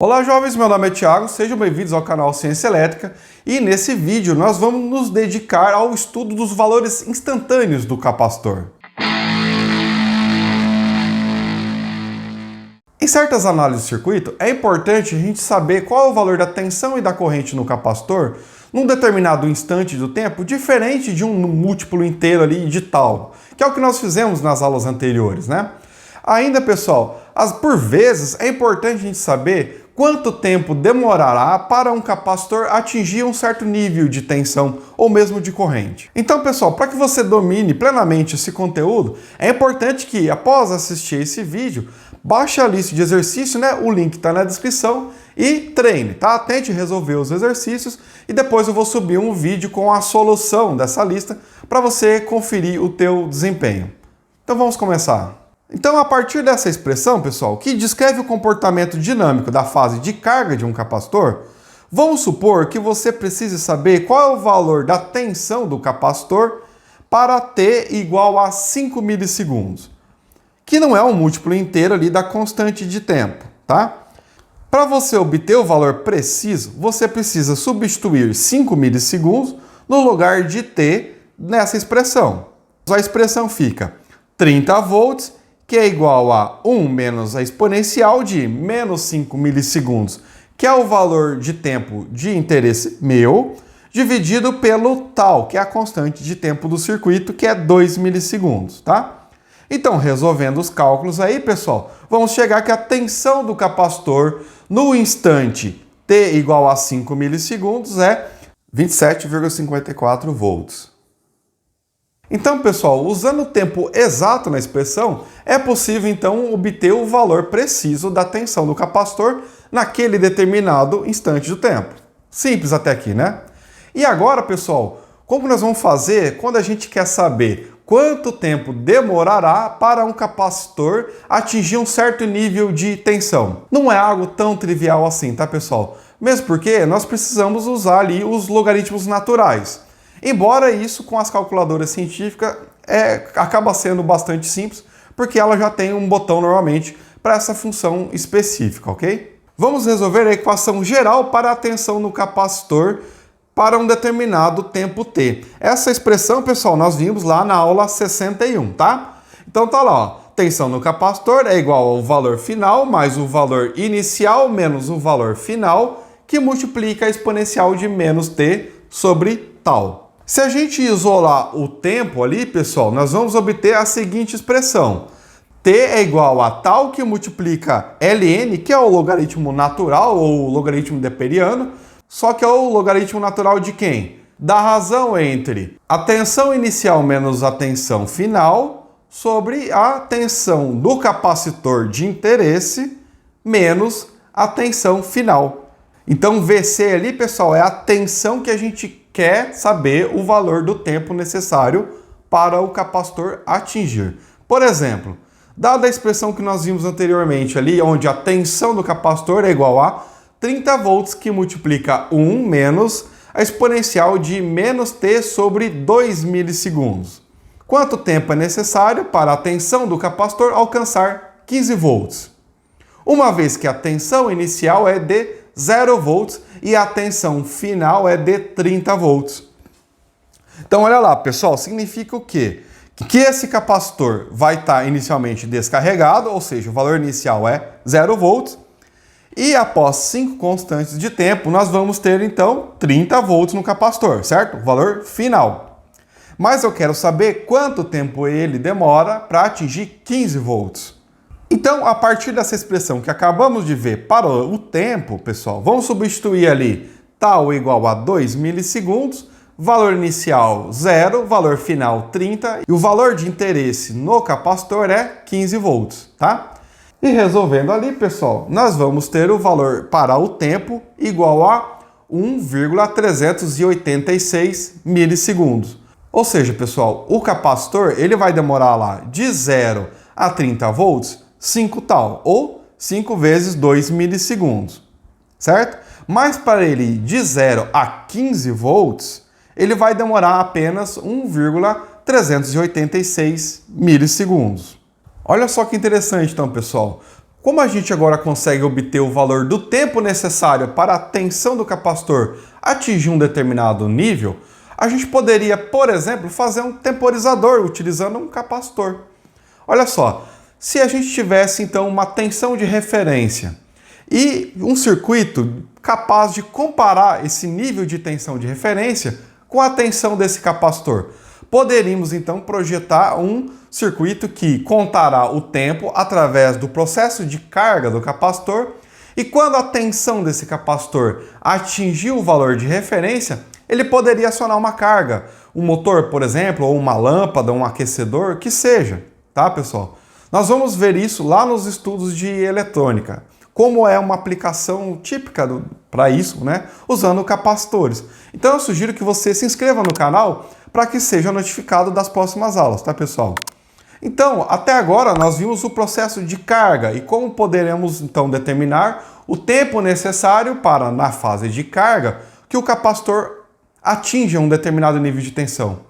Olá jovens, meu nome é Thiago, sejam bem-vindos ao canal Ciência Elétrica e nesse vídeo nós vamos nos dedicar ao estudo dos valores instantâneos do capacitor. Em certas análises de circuito, é importante a gente saber qual é o valor da tensão e da corrente no capacitor num determinado instante do tempo, diferente de um múltiplo inteiro ali de tal, que é o que nós fizemos nas aulas anteriores, né? Ainda, pessoal, por vezes é importante a gente saber quanto tempo demorará para um capacitor atingir um certo nível de tensão ou mesmo de corrente. Então, pessoal, para que você domine plenamente esse conteúdo, é importante que, após assistir esse vídeo, baixe a lista de exercícios, né? O link está na descrição, e treine, tá? Tente resolver os exercícios e depois eu vou subir um vídeo com a solução dessa lista para você conferir o teu desempenho. Então vamos começar. Então, a partir dessa expressão, pessoal, que descreve o comportamento dinâmico da fase de carga de um capacitor, vamos supor que você precise saber qual é o valor da tensão do capacitor para T igual a 5 milissegundos, que não é um múltiplo inteiro ali da constante de tempo, tá? Para você obter o valor preciso, você precisa substituir 5 milissegundos no lugar de T nessa expressão. A expressão fica 30 volts, que é igual a 1 menos a exponencial de menos 5 milissegundos, que é o valor de tempo de interesse meu, dividido pelo tal, que é a constante de tempo do circuito, que é 2 milissegundos, tá? Então, resolvendo os cálculos aí, pessoal, vamos chegar que a tensão do capacitor no instante T igual a 5 milissegundos é 27,54 volts. Então, pessoal, usando o tempo exato na expressão, é possível então obter o valor preciso da tensão do capacitor naquele determinado instante do tempo. Simples até aqui, né? E agora, pessoal, como nós vamos fazer quando a gente quer saber quanto tempo demorará para um capacitor atingir um certo nível de tensão? Não é algo tão trivial assim, tá, pessoal? Mesmo porque nós precisamos usar ali os logaritmos naturais. Embora isso com as calculadoras científicas acaba sendo bastante simples, porque ela já tem um botão normalmente para essa função específica, ok? Vamos resolver a equação geral para a tensão no capacitor para um determinado tempo t. Essa expressão, pessoal, nós vimos lá na aula 61, tá? Então tá lá, ó. Tensão no capacitor é igual ao valor final mais o valor inicial menos o valor final, que multiplica a exponencial de menos t sobre tal. Se a gente isolar o tempo ali, pessoal, nós vamos obter a seguinte expressão. T é igual a tal que multiplica ln, que é o logaritmo natural ou logaritmo depperiano, só que é o logaritmo natural de quem? Da razão entre a tensão inicial menos a tensão final sobre a tensão do capacitor de interesse menos a tensão final. Então, VC ali, pessoal, é a tensão que a gente quer saber o valor do tempo necessário para o capacitor atingir. Por exemplo, dada a expressão que nós vimos anteriormente ali, onde a tensão do capacitor é igual a 30 volts, que multiplica 1 menos a exponencial de menos t sobre 2 milissegundos. Quanto tempo é necessário para a tensão do capacitor alcançar 15 volts? Uma vez que a tensão inicial é de 0 volts e a tensão final é de 30 volts. Então, olha lá, pessoal, significa o quê? Que esse capacitor vai estar inicialmente descarregado, ou seja, o valor inicial é 0 volts, e após 5 constantes de tempo, nós vamos ter, então, 30 volts no capacitor, certo? O valor final. Mas eu quero saber quanto tempo ele demora para atingir 15 volts. Então, a partir dessa expressão que acabamos de ver para o tempo, pessoal, vamos substituir ali tal igual a 2 milissegundos, valor inicial 0, valor final 30 e o valor de interesse no capacitor é 15 volts, tá? E resolvendo ali, pessoal, nós vamos ter o valor para o tempo igual a 1,386 milissegundos. Ou seja, pessoal, o capacitor ele vai demorar lá de 0 a 30 volts 5 tal, ou 5 vezes 2 milissegundos, certo? Mas para ele de 0 a 15 volts, ele vai demorar apenas 1,386 milissegundos. Olha só que interessante então, pessoal. Como a gente agora consegue obter o valor do tempo necessário para a tensão do capacitor atingir um determinado nível, a gente poderia, por exemplo, fazer um temporizador utilizando um capacitor. Olha só, se a gente tivesse então uma tensão de referência e um circuito capaz de comparar esse nível de tensão de referência com a tensão desse capacitor, poderíamos então projetar um circuito que contará o tempo através do processo de carga do capacitor, e quando a tensão desse capacitor atingir o valor de referência, ele poderia acionar uma carga, um motor, por exemplo, ou uma lâmpada, um aquecedor, que seja, tá, pessoal? Nós vamos ver isso lá nos estudos de eletrônica, como é uma aplicação típica para isso, né, usando capacitores. Então eu sugiro que você se inscreva no canal para que seja notificado das próximas aulas, tá, pessoal? Então, até agora nós vimos o processo de carga e como poderemos então determinar o tempo necessário para, na fase de carga, que o capacitor atinja um determinado nível de tensão.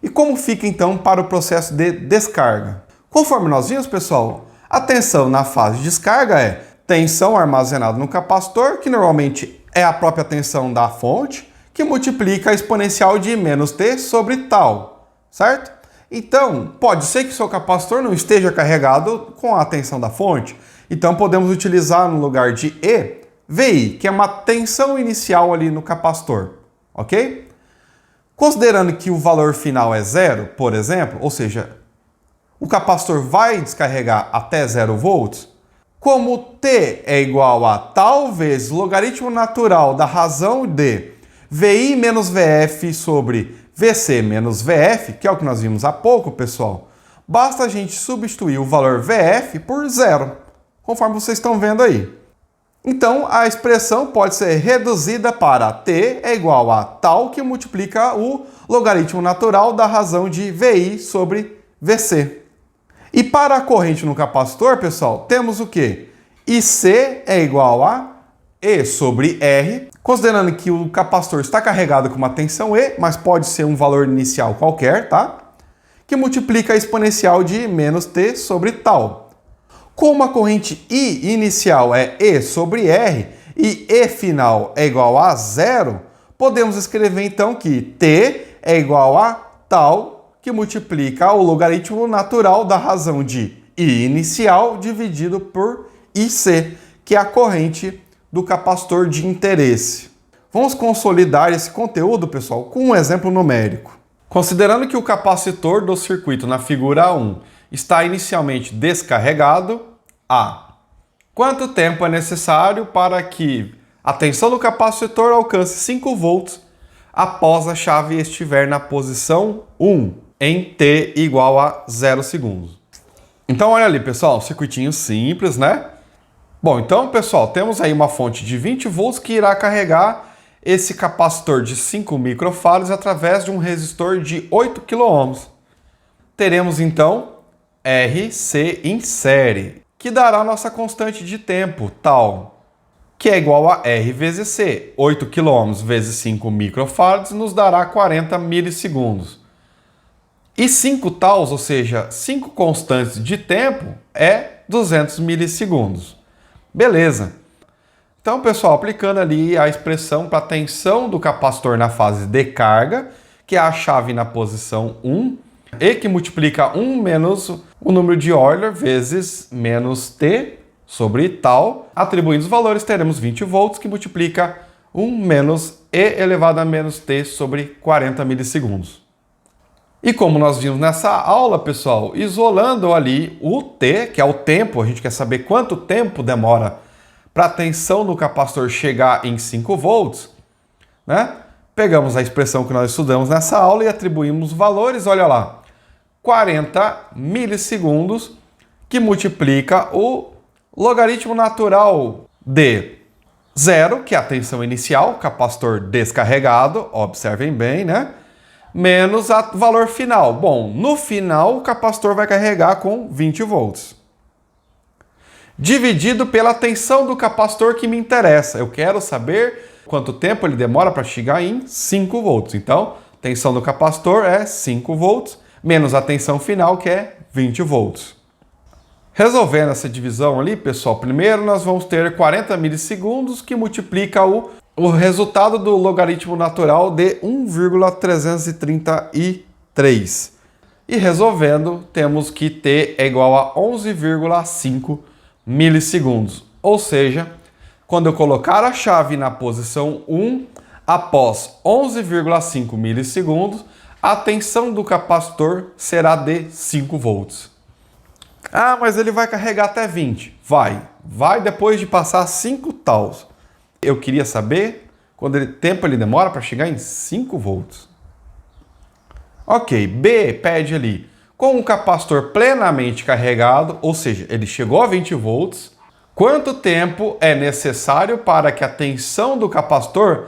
E como fica então para o processo de descarga? Conforme nós vimos, pessoal, a tensão na fase de descarga é tensão armazenada no capacitor, que normalmente é a própria tensão da fonte, que multiplica a exponencial de menos T sobre tal, certo? Então, pode ser que o seu capacitor não esteja carregado com a tensão da fonte. Então, podemos utilizar no lugar de E, VI, que é uma tensão inicial ali no capacitor, ok? Considerando que o valor final é zero, por exemplo, ou seja, o capacitor vai descarregar até 0 volts, como T é igual a tal vezes logaritmo natural da razão de VI menos VF sobre VC menos VF, que é o que nós vimos há pouco, pessoal, basta a gente substituir o valor VF por zero, conforme vocês estão vendo aí. Então, a expressão pode ser reduzida para T é igual a tal que multiplica o logaritmo natural da razão de VI sobre VC. E para a corrente no capacitor, pessoal, temos o quê? IC é igual a E sobre R, considerando que o capacitor está carregado com uma tensão E, mas pode ser um valor inicial qualquer, tá? Que multiplica a exponencial de menos T sobre tal. Como a corrente I inicial é E sobre R e E final é igual a zero, podemos escrever então que T é igual a tal que multiplica o logaritmo natural da razão de I inicial dividido por IC, que é a corrente do capacitor de interesse. Vamos consolidar esse conteúdo, pessoal, com um exemplo numérico. Considerando que o capacitor do circuito na figura 1 está inicialmente descarregado, A. Quanto tempo é necessário para que a tensão do capacitor alcance 5 volts após a chave estiver na posição 1, em T igual a 0 segundos? Então, olha ali, pessoal, circuitinho simples, né? Bom, então, pessoal, temos aí uma fonte de 20 volts que irá carregar esse capacitor de 5 microfarads através de um resistor de 8 kΩ. Teremos, então, RC em série, que dará nossa constante de tempo, tal, que é igual a R vezes C. 8 kΩ vezes 5 microfarads nos dará 40 milissegundos. E 5 tals, ou seja, 5 constantes de tempo, é 200 milissegundos. Beleza. Então, pessoal, aplicando ali a expressão para a tensão do capacitor na fase de carga, que é a chave na posição 1, E que multiplica 1 menos o número de Euler vezes menos T sobre tal. Atribuindo os valores, teremos 20 volts, que multiplica 1 menos E elevado a menos T sobre 40 milissegundos. E como nós vimos nessa aula, pessoal, isolando ali o T, que é o tempo, a gente quer saber quanto tempo demora para a tensão no capacitor chegar em 5 volts, né? Pegamos a expressão que nós estudamos nessa aula e atribuímos valores, olha lá, 40 milissegundos, que multiplica o logaritmo natural de 0, que é a tensão inicial, capacitor descarregado, observem bem, né? Menos o valor final. Bom, no final o capacitor vai carregar com 20 volts. Dividido pela tensão do capacitor que me interessa. Eu quero saber quanto tempo ele demora para chegar em 5 volts. Então, tensão do capacitor é 5 volts, menos a tensão final, que é 20 volts. Resolvendo essa divisão ali, pessoal, primeiro nós vamos ter 40 milissegundos que multiplica o resultado do logaritmo natural de 1,333. E resolvendo, temos que t é igual a 11,5 milissegundos. Ou seja, quando eu colocar a chave na posição 1, após 11,5 milissegundos, a tensão do capacitor será de 5 volts. Ah, mas ele vai carregar até 20. Vai depois de passar 5 taus. Eu queria saber quanto tempo ele demora para chegar em 5 volts. Ok, B pede ali, com o capacitor plenamente carregado, ou seja, ele chegou a 20 volts, quanto tempo é necessário para que a tensão do capacitor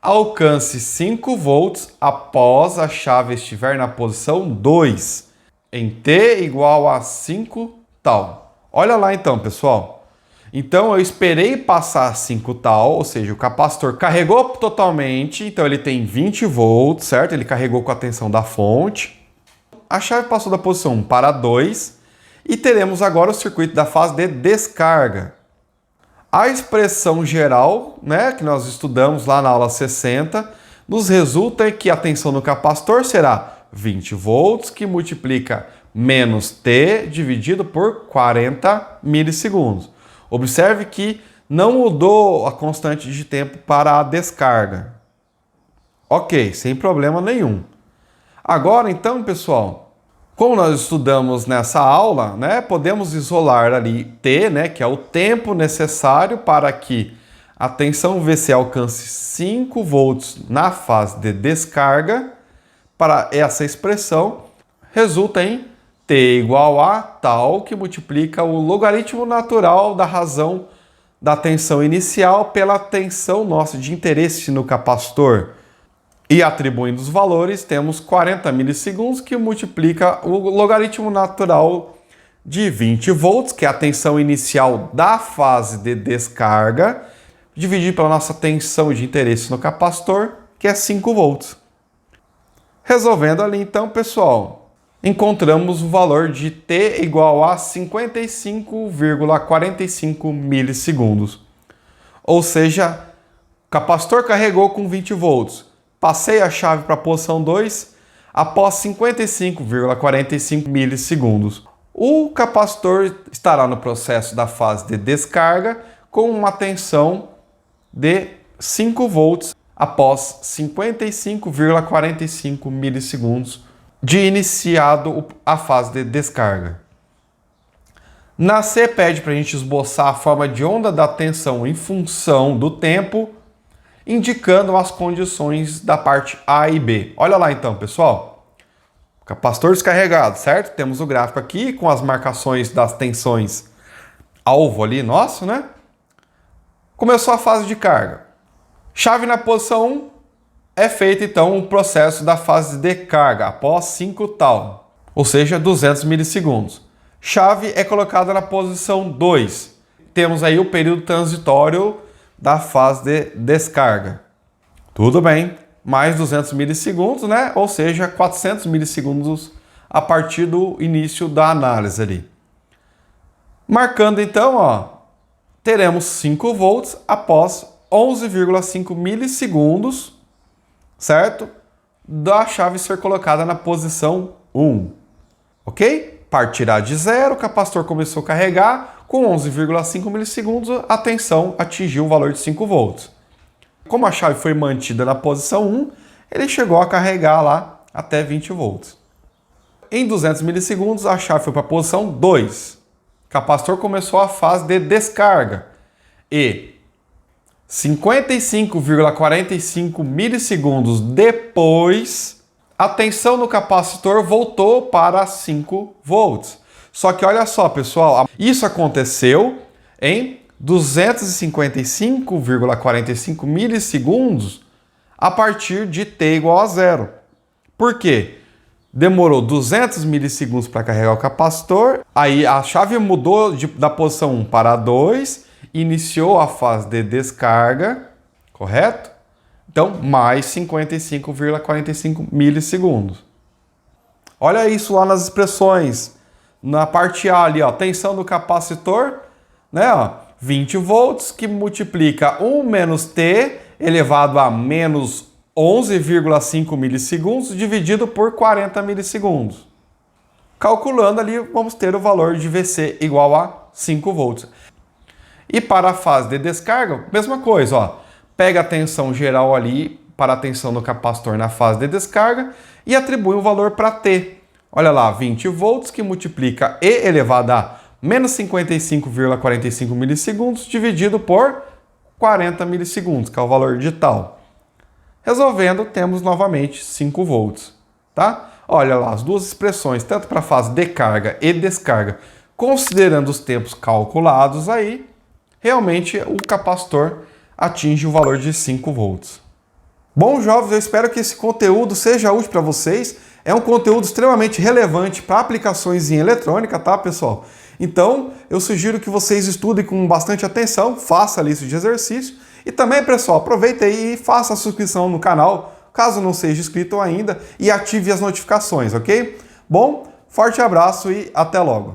alcance 5 volts após a chave estiver na posição 2, em T igual a 5 tal. Olha lá então, pessoal. Então eu esperei passar 5 tal, ou seja, o capacitor carregou totalmente, então ele tem 20 volts, certo? Ele carregou com a tensão da fonte. A chave passou da posição 1 para 2 e teremos agora o circuito da fase de descarga. A expressão geral, né, que nós estudamos lá na aula 60, nos resulta que a tensão no capacitor será 20 volts, que multiplica menos T dividido por 40 milissegundos. Observe que não mudou a constante de tempo para a descarga. Ok, sem problema nenhum. Agora então, pessoal, como nós estudamos nessa aula, né, podemos isolar ali T, né, que é o tempo necessário para que a tensão VC alcance 5 volts na fase de descarga. Para essa expressão, resulta em T igual a tal, que multiplica o logaritmo natural da razão da tensão inicial pela tensão nossa de interesse no capacitor. E atribuindo os valores, temos 40 milissegundos, que multiplica o logaritmo natural de 20 volts, que é a tensão inicial da fase de descarga, dividido pela nossa tensão de interesse no capacitor, que é 5 volts. Resolvendo ali então, pessoal, encontramos o valor de T igual a 55,45 milissegundos. Ou seja, o capacitor carregou com 20 volts. Passei a chave para a posição 2 após 55,45 milissegundos. O capacitor estará no processo da fase de descarga com uma tensão de 5 volts após 55,45 milissegundos de iniciado a fase de descarga. Na C pede para a gente esboçar a forma de onda da tensão em função do tempo, indicando as condições da parte A e B. Olha lá então, pessoal. Capacitor descarregado, certo? Temos o gráfico aqui com as marcações das tensões alvo ali nosso, né? Começou a fase de carga. Chave na posição 1. É feito então o processo da fase de carga após 5 tal, ou seja, 200 milissegundos. Chave é colocada na posição 2. Temos aí o período transitório da fase de descarga. Tudo bem, mais 200 milissegundos, né? Ou seja, 400 milissegundos a partir do início da análise ali. Marcando então, ó, teremos 5 volts após 11,5 milissegundos, certo? Da chave ser colocada na posição 1. Ok? Partirá de zero, o capacitor começou a carregar, com 11,5 milissegundos a tensão atingiu o valor de 5 volts. Como a chave foi mantida na posição 1, ele chegou a carregar lá até 20 volts. Em 200 milissegundos, a chave foi para a posição 2. O capacitor começou a fase de descarga e 55,45 milissegundos depois, a tensão no capacitor voltou para 5 volts. Só que olha só, pessoal, isso aconteceu em 255,45 milissegundos a partir de t igual a zero. Por quê? Demorou 200 milissegundos para carregar o capacitor, aí a chave mudou da posição 1 para 2, iniciou a fase de descarga, correto? Então, mais 55,45 milissegundos. Olha isso lá nas expressões. Na parte A ali, ó, tensão do capacitor, né, ó, 20 volts, que multiplica 1 menos T elevado a menos 11,5 milissegundos dividido por 40 milissegundos. Calculando ali, vamos ter o valor de VC igual a 5 volts. E para a fase de descarga, mesma coisa, ó. Pega a tensão geral ali para a tensão do capacitor na fase de descarga e atribui um valor para T. Olha lá, 20 volts que multiplica E elevado a menos 55,45 milissegundos dividido por 40 milissegundos, que é o valor digital. Resolvendo, temos novamente 5 volts, tá? Olha lá, as duas expressões, tanto para a fase de carga e descarga, considerando os tempos calculados aí, realmente o capacitor atinge o valor de 5 volts. Bom, jovens, eu espero que esse conteúdo seja útil para vocês. É um conteúdo extremamente relevante para aplicações em eletrônica, tá, pessoal? Então, eu sugiro que vocês estudem com bastante atenção, faça a lista de exercício. E também, pessoal, aproveita aí e faça a subscrição no canal, caso não seja inscrito ainda, e ative as notificações, ok? Bom, forte abraço e até logo!